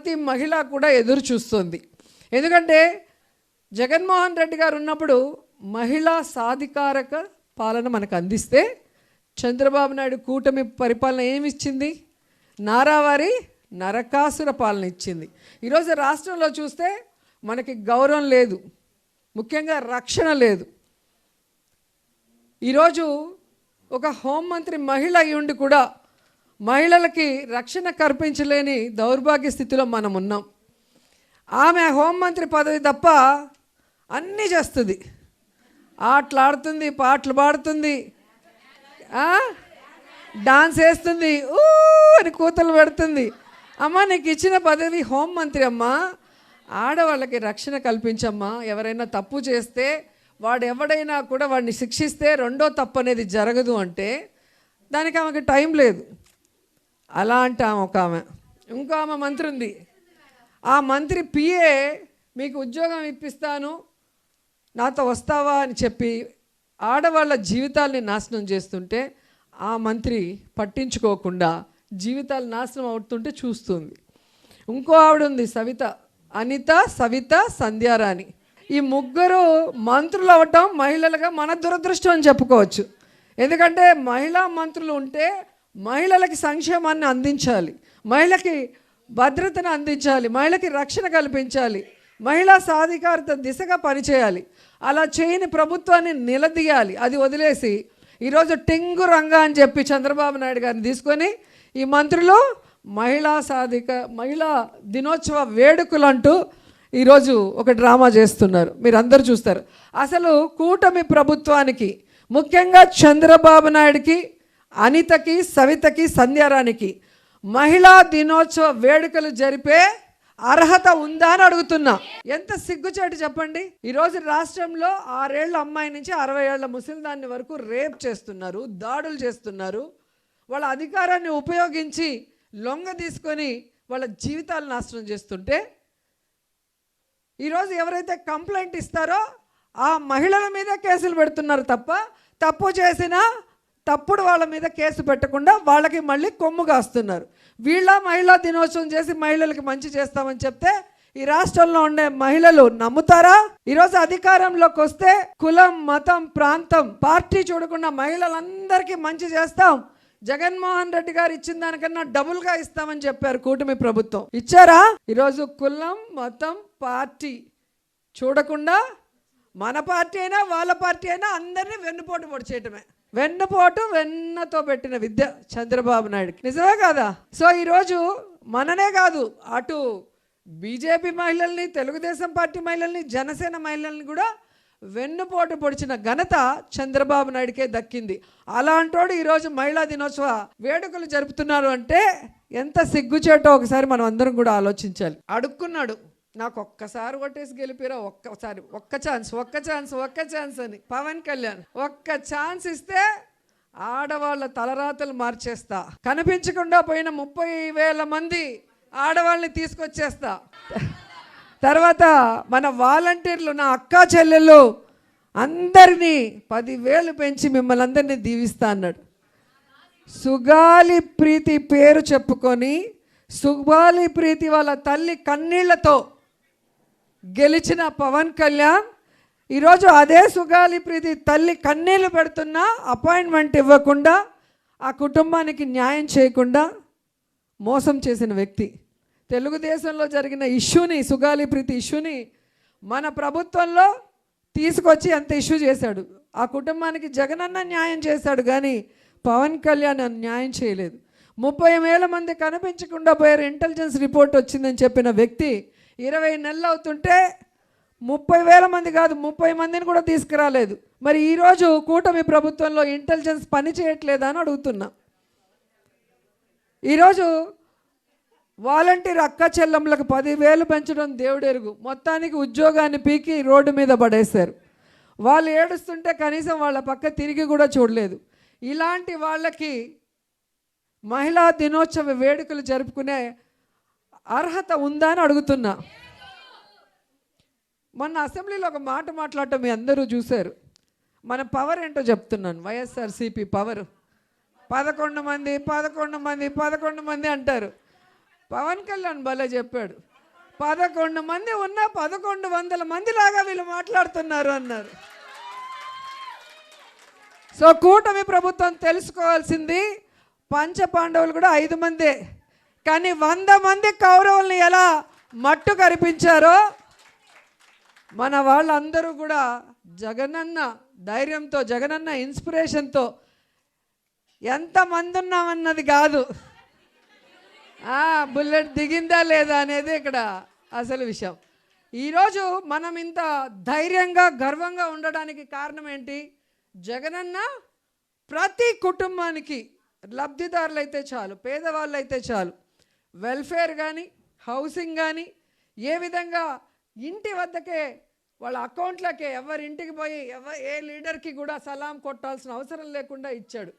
ప్రతి మహిళ కూడా ఎదురు చూస్తుంది. ఎందుకంటే జగన్మోహన్ రెడ్డి గారు ఉన్నప్పుడు మహిళా సాధికారక పాలన మనకు అందిస్తే, చంద్రబాబు నాయుడు కూటమి పరిపాలన ఏమి ఇచ్చింది? నారావారి నరకాసుర పాలన ఇచ్చింది. ఈరోజు రాష్ట్రంలో చూస్తే మనకి గౌరవం లేదు, ముఖ్యంగా రక్షణ లేదు. ఈరోజు ఒక హోంమంత్రి మహిళ అయి ఉండి కూడా మహిళలకి రక్షణ కల్పించలేని దౌర్భాగ్య స్థితిలో మనం ఉన్నాం. ఆమె హోంమంత్రి పదవి తప్ప అన్నీ చేస్తుంది. ఆటలాడుతుంది, పాటలు పాడుతుంది, డాన్స్ వేస్తుంది, అని కూతలు పెడుతుంది. అమ్మ, నీకు ఇచ్చిన పదవి హోంమంత్రి అమ్మా, ఆడవాళ్ళకి రక్షణ కల్పించమ్మా. ఎవరైనా తప్పు చేస్తే వాడు ఎవడైనా కూడా వాడిని శిక్షిస్తే రెండో తప్పు అనేది జరగదు అంటే దానికి ఆమెకి టైం లేదు. అలా అంటే ఇంకో ఆమె మంత్రి ఉంది. ఆ మంత్రి పిఏ మీకు ఉద్యోగం ఇప్పిస్తాను, నాతో వస్తావా అని చెప్పి ఆడవాళ్ళ జీవితాల్ని నాశనం చేస్తుంటే ఆ మంత్రి పట్టించుకోకుండా జీవితాలు నాశనం అవుతుంటే చూస్తుంది. ఇంకో ఆవిడ ఉంది, అనిత, సవిత, సంధ్యారాణి. ఈ ముగ్గురు మంత్రులు అవ్వటం మహిళలుగా మన దురదృష్టం అని చెప్పుకోవచ్చు. ఎందుకంటే మహిళా మంత్రులు ఉంటే మహిళలకి సంక్షేమాన్ని అందించాలి, మహిళకి భద్రతను అందించాలి, మహిళకి రక్షణ కల్పించాలి, మహిళా సాధికారత దిశగా పనిచేయాలి. అలా చేయని ప్రభుత్వాన్ని నిలదీయాలి. అది వదిలేసి ఈరోజు టింగు రంగా అని చెప్పి చంద్రబాబు నాయుడు గారిని తీసుకొని ఈ మంత్రులు మహిళా దినోత్సవ వేడుకలు అంటూ ఈరోజు ఒక డ్రామా చేస్తున్నారు. మీరు అందరూ చూస్తారు. అసలు కూటమి ప్రభుత్వానికి, ముఖ్యంగా చంద్రబాబు నాయుడికి, అనితకి, సవితకి, సంధ్యారానికి మహిళా దినోత్సవ వేడుకలు జరిపే అర్హత ఉందా అని అడుగుతున్నా. ఎంత సిగ్గుచేటు చెప్పండి. ఈరోజు రాష్ట్రంలో 6 ఏళ్ల అమ్మాయి నుంచి 60 ఏళ్ల ముసలిదాన్ని వరకు రేప్ చేస్తున్నారు, దాడులు చేస్తున్నారు. వాళ్ళ అధికారాన్ని ఉపయోగించి లొంగ తీసుకొని వాళ్ళ జీవితాలు నాశనం చేస్తుంటే ఈరోజు ఎవరైతే కంప్లైంట్ ఇస్తారో ఆ మహిళల మీద కేసులు పెడుతున్నారు తప్ప, తప్పు చేసినా తప్పుడు వాళ్ళ మీద కేసు పెట్టకుండా వాళ్ళకి మళ్ళీ కొమ్ము కాస్తున్నారు. వీళ్ళ మహిళా దినోత్సవం చేసి మహిళలకి మంచి చేస్తామని చెప్తే ఈ రాష్ట్రంలో ఉండే మహిళలు నమ్ముతారా? ఈరోజు అధికారంలోకి వస్తే కులం, మతం, ప్రాంతం, పార్టీ చూడకుండా మహిళలందరికీ మంచి చేస్తాం, జగన్మోహన్ రెడ్డి గారు ఇచ్చిన దానికన్నా డబుల్గా ఇస్తామని చెప్పారు కూటమి ప్రభుత్వం. ఇచ్చారా? ఈరోజు కులం, మతం, పార్టీ చూడకుండా మన పార్టీ అయినా వాళ్ళ పార్టీ అయినా అందరినీ వెన్నుపోటు పొడిచేయటమే. వెన్నతో పెట్టిన విద్య చంద్రబాబు నాయుడుకి. నిజమే కాదా? సో ఈరోజు మననే కాదు, అటు బీజేపీ మహిళల్ని, తెలుగుదేశం పార్టీ మహిళల్ని, జనసేన మహిళల్ని కూడా వెన్నుపోటు పొడిచిన ఘనత చంద్రబాబు నాయుడికే దక్కింది. అలాంటోడు ఈరోజు మహిళా దినోత్సవ వేడుకలు జరుపుతున్నారు అంటే ఎంత సిగ్గుచేటో ఒకసారి మనం అందరం కూడా ఆలోచించాలి. అడుక్కున్నాడు, నాకు ఒక్కసారి కొట్టేసి గెలిపిరా, ఒక్క ఛాన్స్ అని పవన్ కళ్యాణ్. ఒక్క ఛాన్స్ ఇస్తే ఆడవాళ్ళ తలరాతలు మార్చేస్తా, కనిపించకుండా పోయిన 30,000 మంది ఆడవాళ్ళని తీసుకొచ్చేస్తా, తర్వాత మన వాలంటీర్లు, నా అక్కా చెల్లెళ్ళు అందరినీ 10,000 పెంచి మిమ్మల్ని అందరినీ దీవిస్తా అన్నాడు. సుగాలి ప్రీతి పేరు చెప్పుకొని సుగాలి ప్రీతి వాళ్ళ తల్లి కన్నీళ్లతో గెలిచిన పవన్ కళ్యాణ్ ఈరోజు అదే సుగాలి ప్రీతి తల్లి కన్నీళ్లు పెడుతున్నా అపాయింట్మెంట్ ఇవ్వకుండా, ఆ కుటుంబానికి న్యాయం చేయకుండా మోసం చేసిన వ్యక్తి. తెలుగుదేశంలో జరిగిన ఇష్యూని, సుగాలి ప్రీతి ఇష్యూని మన ప్రభుత్వంలో తీసుకొచ్చి అంత ఇష్యూ చేశాడు. ఆ కుటుంబానికి జగనన్న న్యాయం చేశాడు కానీ పవన్ కళ్యాణ్ న్యాయం చేయలేదు. 30,000 మంది కనిపించకుండా పోయారు, ఇంటెలిజెన్స్ రిపోర్ట్ వచ్చిందని చెప్పిన వ్యక్తి 20 నెలలు అవుతుంటే 30,000 మంది కాదు 30 మందిని కూడా తీసుకురాలేదు. మరి ఈరోజు కూటమి ప్రభుత్వంలో ఇంటెలిజెన్స్ పని చేయట్లేదా అని అడుగుతున్నా. ఈరోజు వాలంటీర్ అక్క చెల్లెమ్మలకు 10,000 పెంచడం దేవుడెరుగు, మొత్తానికి ఉద్యోగాన్ని పీకి రోడ్డు మీద పడేశారు. వాళ్ళు ఏడుస్తుంటే కనీసం వాళ్ళ పక్క తిరిగి కూడా చూడలేదు. ఇలాంటి వాళ్ళకి మహిళా దినోత్సవ వేడుకలు జరుపుకునే అర్హత ఉందా అని అడుగుతున్నా. మొన్న అసెంబ్లీలో ఒక మాట మాట్లాడటం మీ అందరూ చూశారు. మన పవర్ ఏంటో చెప్తున్నాను. వైఎస్ఆర్సీపీ పవర్ 11 మంది అంటారు. పవన్ కళ్యాణ్ భలే చెప్పాడు, 11 మంది ఉన్నా 1100 మంది లాగా వీళ్ళు మాట్లాడుతున్నారు అన్నారు. సో కూటమి ప్రభుత్వం తెలుసుకోవాల్సింది, పంచపాండవులు కూడా 5 మందే, కానీ 100 మంది కౌరవుల్ని ఎలా మట్టు కరిపించారో మన వాళ్ళందరూ కూడా జగనన్న ధైర్యంతో, జగనన్న ఇన్స్పిరేషన్తో ఎంతమంది ఉన్నామన్నది కాదు, బుల్లెట్ దిగిందా లేదా అనేది ఇక్కడ అసలు విషయం. ఈరోజు మనం ఇంత ధైర్యంగా గర్వంగా ఉండడానికి కారణం ఏంటి? జగనన్న ప్రతి కుటుంబానికి, లబ్ధిదారులు అయితే చాలు, పేదవాళ్ళు అయితే చాలు, వెల్ఫేర్ కానీ హౌసింగ్ కానీ ఏ విధంగా ఇంటి వద్దకే వాళ్ళ అకౌంట్లకే ఎవరింటికి పోయి ఏ లీడర్కి కూడా సలాం కొట్టాల్సిన అవసరం లేకుండా ఇచ్చాడు.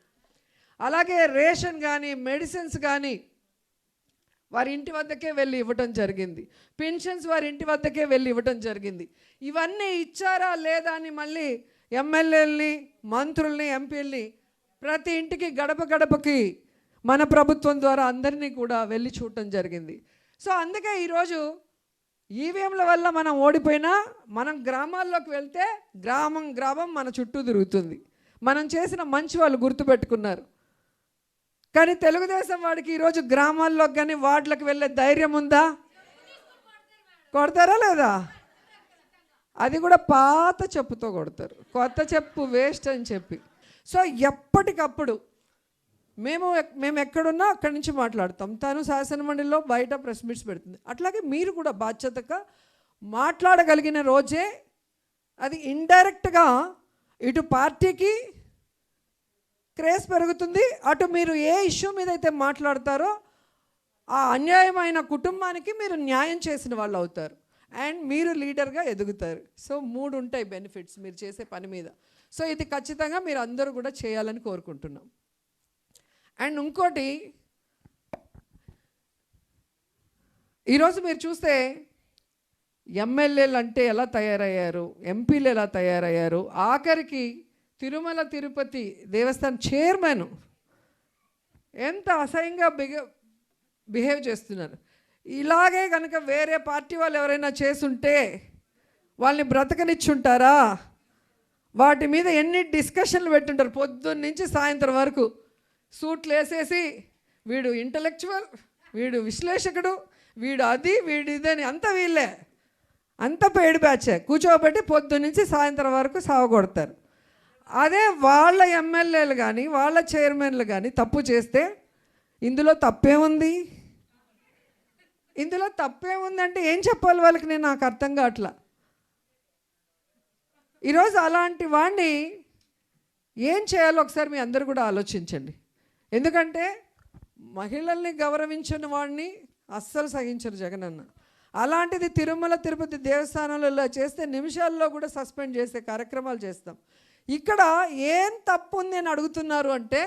అలాగే రేషన్ కానీ మెడిసిన్స్ కానీ వారి ఇంటి వద్దకే వెళ్ళి ఇవ్వటం జరిగింది. పెన్షన్స్ వారి ఇంటి వద్దకే వెళ్ళి ఇవ్వటం జరిగింది. ఇవన్నీ ఇచ్చారా లేదా అని మళ్ళీ ఎమ్మెల్యేలని, మంత్రుల్ని, ఎంపీల్ని ప్రతి ఇంటికి గడప గడపకి మన ప్రభుత్వం ద్వారా అందరినీ కూడా వెళ్ళి చూడటం జరిగింది. సో అందుకే ఈరోజు ఈవీఎంల వల్ల మనం ఓడిపోయినా మనం గ్రామాల్లోకి వెళ్తే గ్రామం గ్రామం మన చుట్టూ తిరుగుతుంది. మనం చేసిన మంచి వాళ్ళు గుర్తుపెట్టుకున్నారు. కానీ తెలుగుదేశం వాడికి ఈరోజు గ్రామాల్లోకి కానీ వార్డులకు వెళ్ళే ధైర్యం ఉందా? కొడతారా లేదా? అది కూడా పాత చెప్పుతో కొడతారు, కొత్త చెప్పు వేస్ట్ అని చెప్పి. సో ఎప్పటికప్పుడు మేము ఎక్కడున్నా అక్కడి నుంచి మాట్లాడతాం. తను శాసనమండలిలో బయట ప్రెస్ మీట్స్ పెడుతుంది. అట్లాగే మీరు కూడా బాధ్యతగా మాట్లాడగలిగిన రోజే అది ఇండైరెక్ట్గా ఇటు పార్టీకి క్రేజ్ పెరుగుతుంది, అటు మీరు ఏ ఇష్యూ మీద అయితే మాట్లాడతారో ఆ అన్యాయమైన కుటుంబానికి మీరు న్యాయం చేసిన వాళ్ళు అవుతారు, అండ్ మీరు లీడర్గా ఎదుగుతారు. సో 3 ఉంటాయి బెనిఫిట్స్ మీరు చేసే పని మీద. సో ఇది ఖచ్చితంగా మీరు అందరూ కూడా చేయాలని కోరుకుంటున్నాం. అండ్ ఇంకోటి, ఈరోజు మీరు చూస్తే ఎమ్మెల్యేలు అంటే ఎలా తయారయ్యారు, ఎంపీలు ఎలా తయారయ్యారు, ఆఖరికి తిరుమల తిరుపతి దేవస్థానం చైర్మన్ ఎంత అసహ్యంగా బిహేవ్ చేస్తున్నారు. ఇలాగే కనుక వేరే పార్టీ వాళ్ళు ఎవరైనా చేసుంటే వాళ్ళని బ్రతకనిచ్చుంటారా? వాటి మీద ఎన్ని డిస్కషన్లు పెట్టుంటారు పొద్దున్న నుంచి సాయంత్రం వరకు. సూట్లు వేసేసి వీడు ఇంటలెక్చువల్, వీడు విశ్లేషకుడు, వీడు అది, వీడు ఇదని, అంత వీళ్ళే, అంత పెయిడ్ బ్యాచే కూర్చోబెట్టి పొద్దున్న నుంచి సాయంత్రం వరకు సావగొడతారు. అదే వాళ్ళ ఎమ్మెల్యేలు కానీ వాళ్ళ చైర్మన్లు కానీ తప్పు చేస్తే ఇందులో తప్పేముంది? ఇందులో తప్పేముందంటే ఏం చెప్పాలి వాళ్ళకి? నేను నాకు అర్థం కావట్లా. ఈరోజు అలాంటి వాడిని ఏం చేయాలో ఒకసారి మీ అందరూ కూడా ఆలోచించండి. ఎందుకంటే మహిళల్ని గౌరవించిన వాడిని అస్సలు సహించరు జగనన్న. అలాంటిది తిరుమల తిరుపతి దేవస్థానంలో ఇలా చేస్తే నిమిషాల్లో కూడా సస్పెండ్ చేసే కార్యక్రమాలు చేస్తాం. ఇక్కడ ఏం తప్పు ఉంది అని అడుగుతున్నారు అంటే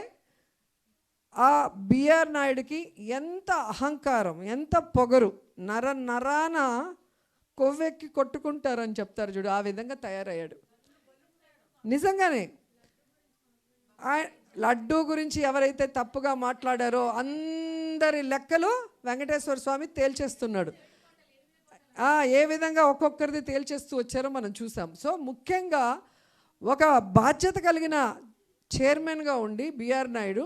ఆ బిఆర్ నాయుడికి ఎంత అహంకారం, ఎంత పొగరు, నరాన కొవ్వెక్కి కొట్టుకుంటారని చెప్తారు చూడు, ఆ విధంగా తయారయ్యాడు. నిజంగానే లడ్డూ గురించి ఎవరైతే తప్పుగా మాట్లాడారో అందరి లెక్కలు వెంకటేశ్వర స్వామి తేల్చేస్తున్నాడు. ఏ విధంగా ఒక్కొక్కరిది తేల్చేస్తూ వచ్చారో మనం చూసాం. సో ముఖ్యంగా ఒక బాధ్యత కలిగిన చైర్మన్గా ఉండి బిఆర్ నాయుడు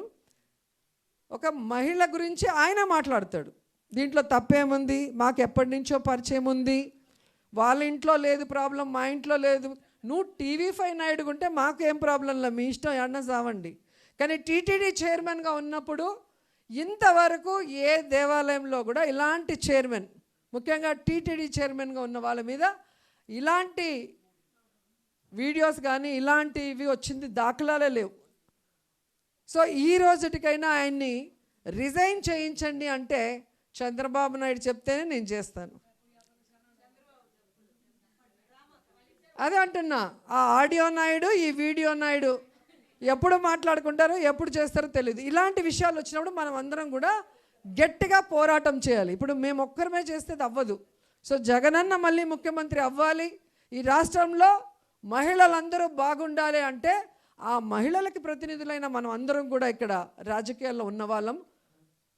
ఒక మహిళ గురించి ఆయన మాట్లాడతాడు. దీంట్లో తప్పేముంది, మాకు ఎప్పటి నుంచో పరిచయం ఉంది, వాళ్ళ ఇంట్లో లేదు ప్రాబ్లం, మా ఇంట్లో లేదు. నువ్వు టీవీ5 నాయుడు ఉంటే మాకు ఏం ప్రాబ్లంలా, మీ ఇష్టం ఏమన్నా సావండి. కానీ టీటీడీ చైర్మన్గా ఉన్నప్పుడు ఇంతవరకు ఏ దేవాలయంలో కూడా ఇలాంటి చైర్మన్, ముఖ్యంగా టీటీడీ చైర్మన్గా ఉన్న వాళ్ళ మీద ఇలాంటి వీడియోస్ కానీ ఇలాంటివి వచ్చింది దాఖలాలే లేవు. సో ఈ రోజుటికైనా ఆయన్ని రిజైన్ చేయించండి అంటే చంద్రబాబు నాయుడు చెప్తేనే నేను చేస్తాను. అదే అంటున్నా, ఆ ఆడియో నాయుడు, ఈ వీడియో నాయుడు ఎప్పుడు మాట్లాడుకుంటారో ఎప్పుడు చేస్తారో తెలియదు. ఇలాంటి విషయాలు వచ్చినప్పుడు మనం అందరం కూడా గట్టిగా పోరాటం చేయాలి. ఇప్పుడు మేము ఒక్కరమే చేస్తే అది అవ్వదు. సో జగనన్న మళ్ళీ ముఖ్యమంత్రి అవ్వాలి, ఈ రాష్ట్రంలో మహిళలందరూ బాగుండాలి అంటే ఆ మహిళలకి ప్రతినిధులైన మనం అందరం కూడా ఇక్కడ రాజకీయాల్లో ఉన్న వాళ్ళం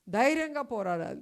ధైర్యంగా పోరాడాలి.